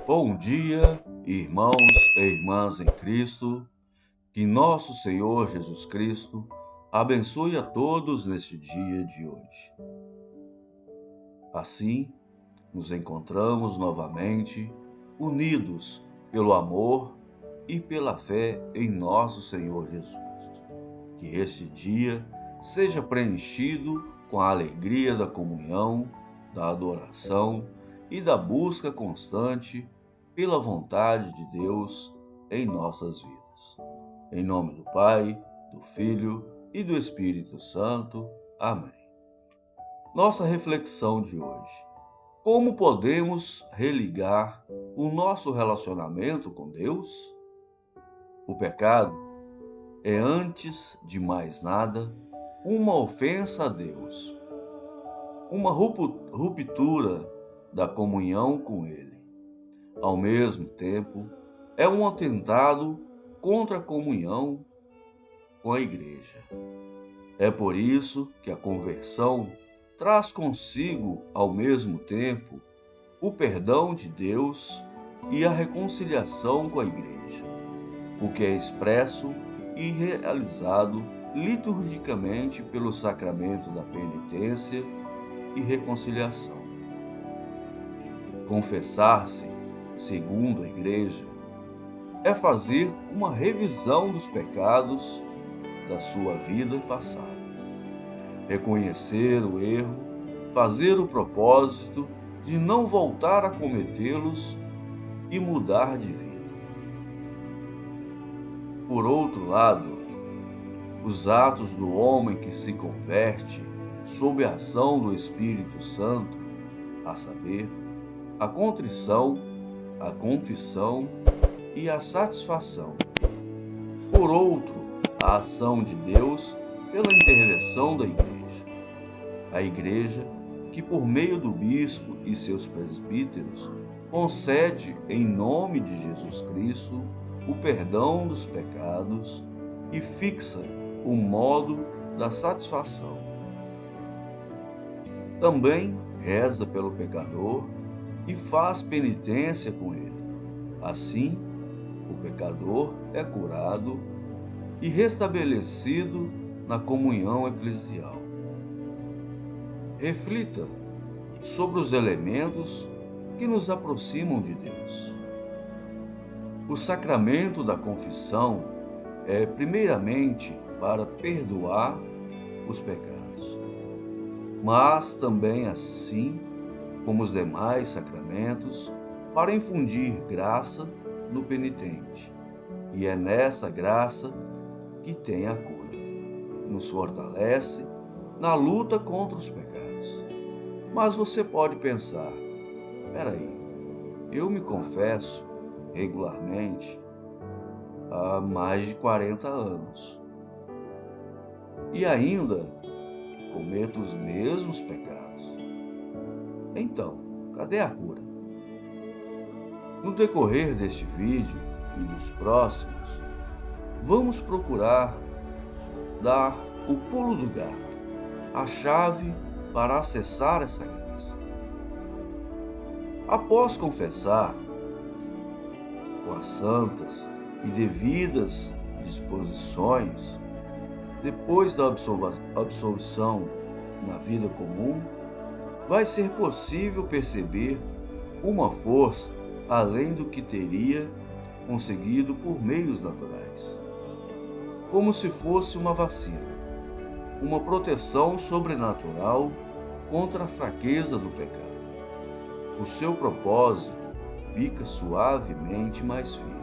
Bom dia, irmãos e irmãs em Cristo. Que nosso Senhor Jesus Cristo abençoe a todos neste dia de hoje. Assim, nos encontramos novamente, unidos pelo amor e pela fé em nosso Senhor Jesus. Que este dia seja preenchido com a alegria da comunhão, da adoração e da busca constante pela vontade de Deus em nossas vidas. Em nome do Pai, do Filho e do Espírito Santo. Amém. Nossa reflexão de hoje: como podemos religar o nosso relacionamento com Deus? O pecado é, antes de mais nada, uma ofensa a Deus, uma ruptura da comunhão com Ele. Ao mesmo tempo, é um atentado contra a comunhão com a Igreja. É por isso que a conversão traz consigo, ao mesmo tempo, o perdão de Deus e a reconciliação com a Igreja, o que é expresso e realizado liturgicamente pelo sacramento da penitência e reconciliação. Confessar-se, segundo a Igreja, é fazer uma revisão dos pecados da sua vida passada, reconhecer o erro, fazer o propósito de não voltar a cometê-los e mudar de vida. Por outro lado, os atos do homem que se converte sob a ação do Espírito Santo, a saber, a contrição, a confissão e a satisfação. Por outro, a ação de Deus pela intervenção da Igreja. A Igreja que, por meio do bispo e seus presbíteros, concede, em nome de Jesus Cristo, o perdão dos pecados e fixa o modo da satisfação. Também reza pelo pecador e faz penitência com ele. Assim, o pecador é curado e restabelecido na comunhão eclesial. Reflita sobre os elementos que nos aproximam de Deus. O sacramento da confissão é, primeiramente, para perdoar os pecados, mas também, assim como os demais sacramentos, para infundir graça no penitente. E é nessa graça que tem a cura. Nos fortalece na luta contra os pecados. Mas você pode pensar: peraí, eu me confesso regularmente há mais de 40 anos e ainda cometo os mesmos pecados. Então, cadê a cura? No decorrer deste vídeo e dos próximos, vamos procurar dar o pulo do gato, a chave para acessar essa graça. Após confessar, com as santas e devidas disposições, depois da absolvição na vida comum, vai ser possível perceber uma força além do que teria conseguido por meios naturais. Como se fosse uma vacina, uma proteção sobrenatural contra a fraqueza do pecado. O seu propósito fica suavemente mais firme.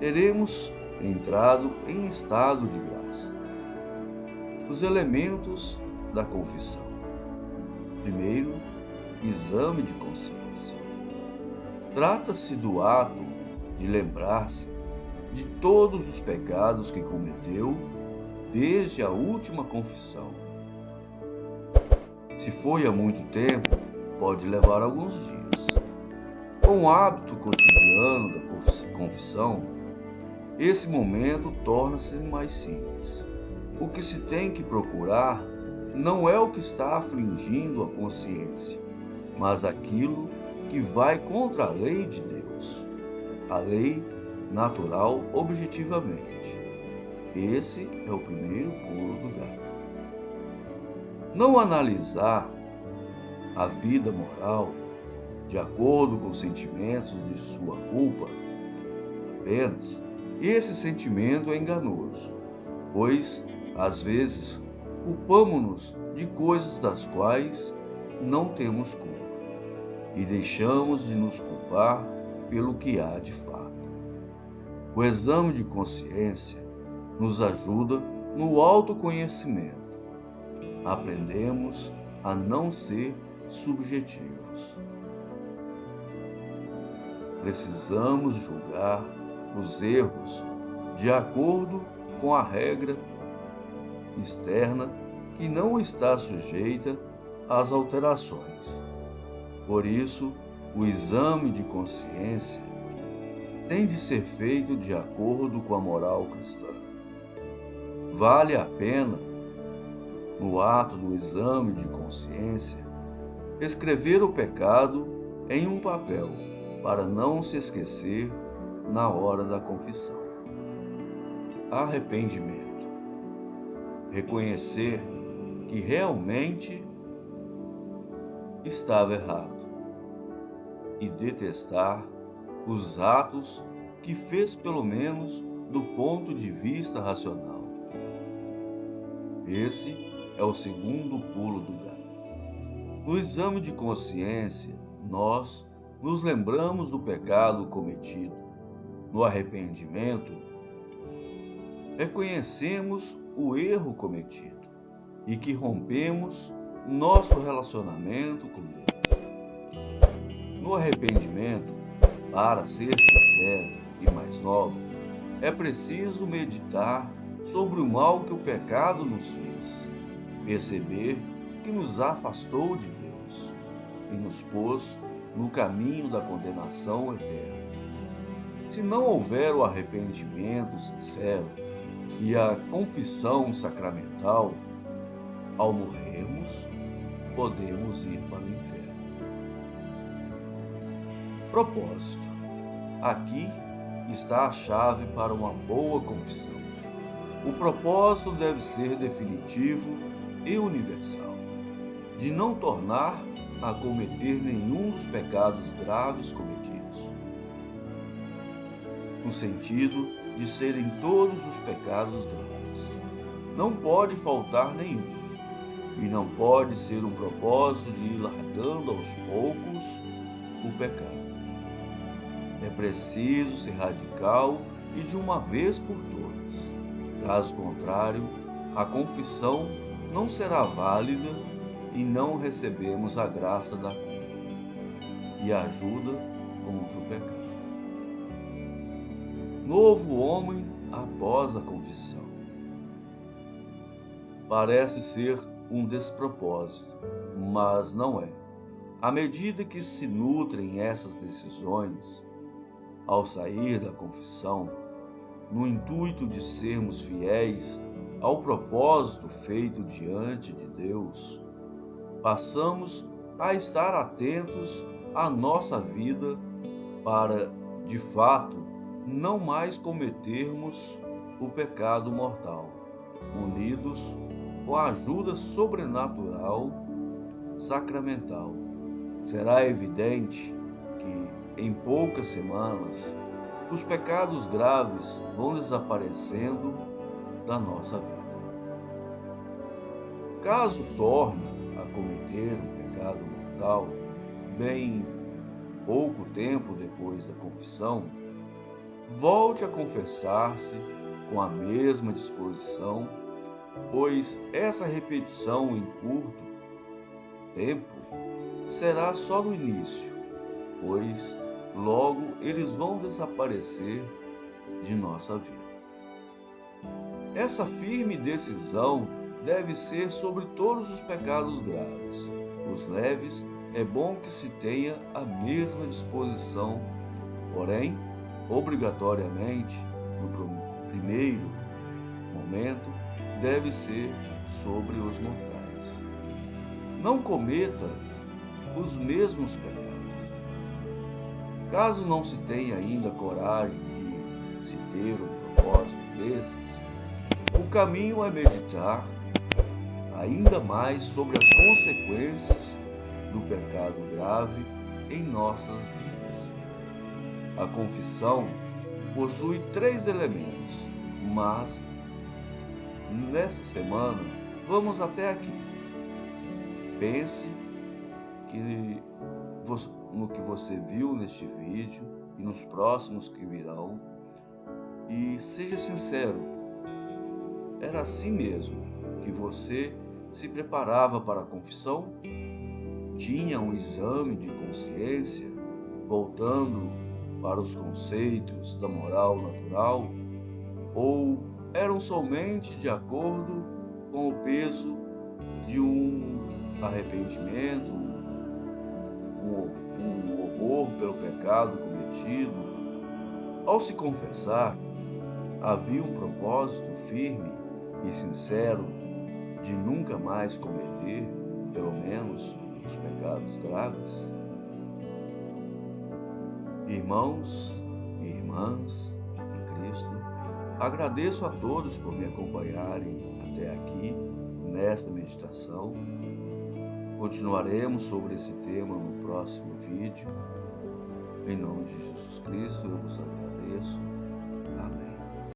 Teremos entrado em estado de graça. Os elementos da confissão. Primeiro, exame de consciência. Trata-se do ato de lembrar-se de todos os pecados que cometeu desde a última confissão. Se foi há muito tempo, pode levar alguns dias. Com o hábito cotidiano da confissão, esse momento torna-se mais simples. O que se tem que procurar não é o que está afligindo a consciência, mas aquilo que vai contra a lei de Deus, a lei natural objetivamente. Esse é o primeiro pulo do gato. Não analisar a vida moral de acordo com os sentimentos de sua culpa apenas, esse sentimento é enganoso, pois, às vezes, culpamo-nos de coisas das quais não temos culpa e deixamos de nos culpar pelo que há de fato. O exame de consciência nos ajuda no autoconhecimento. Aprendemos a não ser subjetivos. Precisamos julgar os erros de acordo com a regra externa que não está sujeita às alterações. Por isso, o exame de consciência tem de ser feito de acordo com a moral cristã. Vale a pena, no ato do exame de consciência, escrever o pecado em um papel, para não se esquecer na hora da confissão. Arrependimento. Reconhecer que realmente estava errado e detestar os atos que fez, pelo menos do ponto de vista racional. Esse é o segundo pulo do gato. No exame de consciência, nós nos lembramos do pecado cometido. No arrependimento, reconhecemos o erro cometido e que rompemos nosso relacionamento com Deus. No arrependimento, para ser sincero e mais novo, é preciso meditar sobre o mal que o pecado nos fez, perceber que nos afastou de Deus e nos pôs no caminho da condenação eterna. Se não houver o arrependimento sincero e a confissão sacramental, ao morrermos, podemos ir para o inferno. Propósito. Aqui está a chave para uma boa confissão. O propósito deve ser definitivo e universal, de não tornar a cometer nenhum dos pecados graves cometidos, no sentido de serem todos os pecados graves. Não pode faltar nenhum, e não pode ser um propósito de ir largando aos poucos o pecado. É preciso ser radical e de uma vez por todas. Caso contrário, a confissão não será válida e não recebemos a graça da cura e a ajuda contra o pecado. Novo homem após a confissão. Parece ser um despropósito, mas não é. À medida que se nutrem essas decisões, ao sair da confissão, no intuito de sermos fiéis ao propósito feito diante de Deus, passamos a estar atentos à nossa vida para, de fato, não mais cometermos o pecado mortal, unidos com a ajuda sobrenatural sacramental. Será evidente que, em poucas semanas, os pecados graves vão desaparecendo da nossa vida. Caso torne a cometer um pecado mortal, bem pouco tempo depois da confissão, volte a confessar-se com a mesma disposição, pois essa repetição em curto tempo será só no início, pois logo eles vão desaparecer de nossa vida. Essa firme decisão deve ser sobre todos os pecados graves. Os leves é bom que se tenha a mesma disposição, porém, obrigatoriamente, no primeiro momento, deve ser sobre os mortais. Não cometa os mesmos pecados. Caso não se tenha ainda coragem de se ter um propósito desses, o caminho é meditar ainda mais sobre as consequências do pecado grave em nossas vidas. A confissão possui 3 elementos, mas nessa semana vamos até aqui. Pense no que você viu neste vídeo e nos próximos que virão e seja sincero. Era assim mesmo que você se preparava para a confissão? Tinha um exame de consciência voltando para os conceitos da moral natural? Ou eram somente de acordo com o peso de um arrependimento, um horror pelo pecado cometido? Ao se confessar, havia um propósito firme e sincero de nunca mais cometer, pelo menos, os pecados graves? Irmãos e irmãs em Cristo, agradeço a todos por me acompanharem até aqui nesta meditação. Continuaremos sobre esse tema no próximo vídeo. Em nome de Jesus Cristo, eu vos agradeço.